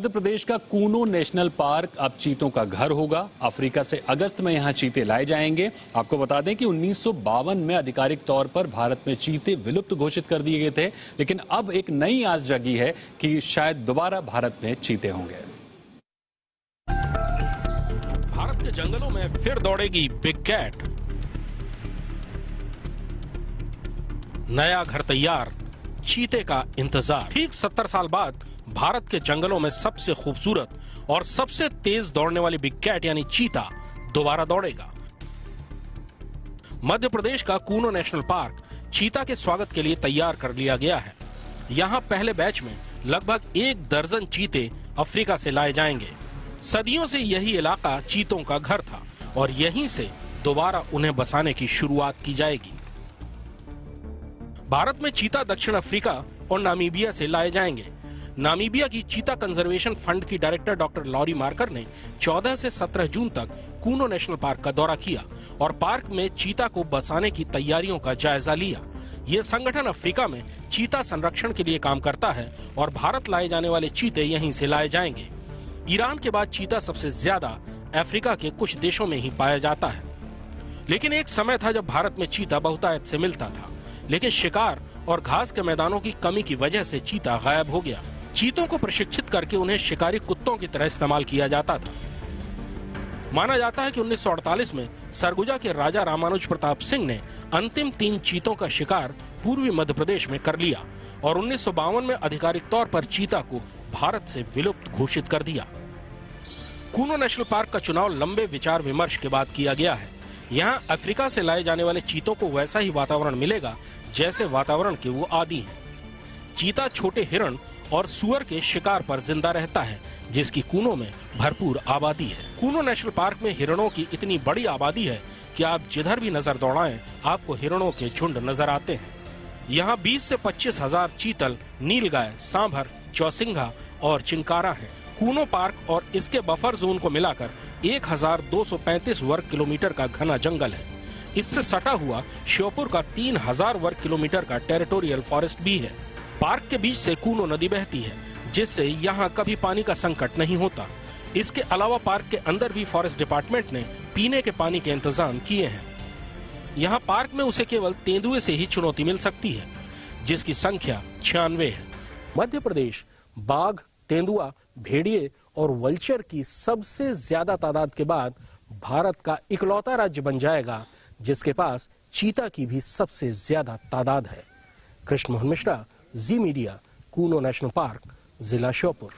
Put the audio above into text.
मध्य प्रदेश का Kuno national park अब चीतों का घर होगा। अफ्रीका से अगस्त में यहां चीते लाए जाएंगे। आपको बता दें कि 1952 में आधिकारिक तौर पर भारत में चीते विलुप्त घोषित कर दिए गए थे, लेकिन अब एक नई आस जगी है कि शायद दोबारा भारत में चीते होंगे। भारत के जंगलों में फिर दौड़ेगी बिग कैट। नया घर तैयार, चीते का इंतजार। ठीक 70 साल बाद भारत के जंगलों में सबसे खूबसूरत और सबसे तेज दौड़ने वाली बिग कैट यानी चीता दोबारा दौड़ेगा। मध्य प्रदेश का कूनो नेशनल पार्क चीता के स्वागत के लिए तैयार कर लिया गया है। यहाँ पहले बैच में लगभग 1 दर्जन चीते अफ्रीका से लाए जाएंगे। सदियों से यही इलाका चीतों का घर था और यहीं से दोबारा उन्हें बसाने की शुरुआत की जाएगी। भारत में चीता दक्षिण अफ्रीका और नामीबिया से लाए जाएंगे। नामीबिया की चीता कंजर्वेशन फंड की डायरेक्टर डॉक्टर लॉरी मार्कर ने 14 से 17 जून तक कूनो नेशनल पार्क का दौरा किया और पार्क में चीता को बसाने की तैयारियों का जायजा लिया। ये संगठन अफ्रीका में चीता संरक्षण के लिए काम करता है और भारत लाए जाने वाले चीते यहीं से लाए जाएंगे। ईरान के बाद चीता सबसे ज्यादा अफ्रीका के कुछ देशों में ही पाया जाता है। लेकिन एक समय था जब भारत में चीता बहुतायत से मिलता था, लेकिन शिकार और घास के मैदानों की कमी की वजह से चीता गायब हो गया। चीतों को प्रशिक्षित करके उन्हें शिकारी कुत्तों की तरह इस्तेमाल किया जाता था। माना जाता है कि 1948 में सरगुजा के राजा रामानुज प्रताप सिंह ने अंतिम 3 चीतों का शिकार पूर्वी मध्य प्रदेश में कर लिया और 1952 में आधिकारिक तौर पर चीता को भारत से विलुप्त घोषित कर दिया। कूनो नेशनल पार्क का चुनाव लंबे विचार विमर्श के बाद किया गया है। यहाँ अफ्रीका से लाए जाने वाले चीतों को वैसा ही वातावरण मिलेगा जैसे वातावरण के वो आदी हैं। चीता छोटे हिरण और सुअर के शिकार पर जिंदा रहता है, जिसकी कूनो में भरपूर आबादी है। कूनो नेशनल पार्क में हिरणों की इतनी बड़ी आबादी है कि आप जिधर भी नजर दौड़ाएं, आपको हिरणों के झुंड नजर आते हैं। यहाँ 20 से 25 हजार चीतल, नीलगाय, सांभर, चौसिंघा और चिंकारा हैं। कूनो पार्क और इसके बफर जोन को मिलाकर 1235 वर्ग किलोमीटर का घना जंगल है। इससे सटा हुआ श्योपुर का 3000 वर्ग किलोमीटर का टेरिटोरियल फॉरेस्ट भी है। पार्क के बीच से कूनो नदी बहती है, जिससे यहाँ कभी पानी का संकट नहीं होता। इसके अलावा पार्क के अंदर भी फॉरेस्ट डिपार्टमेंट ने पीने के पानी के इंतजाम किए हैं। यहाँ पार्क में उसे केवल तेंदुए से ही चुनौती मिल सकती है, जिसकी संख्या 96 है। मध्य प्रदेश बाघ, तेंदुआ, भेड़िए और वल्चर की सबसे ज्यादा तादाद के बाद भारत का इकलौता राज्य बन जाएगा जिसके पास चीता की भी सबसे ज्यादा तादाद है। कृष्ण मोहन मिश्रा, जी मीडिया, कूनो नेशनल पार्क, जिला श्योपुर।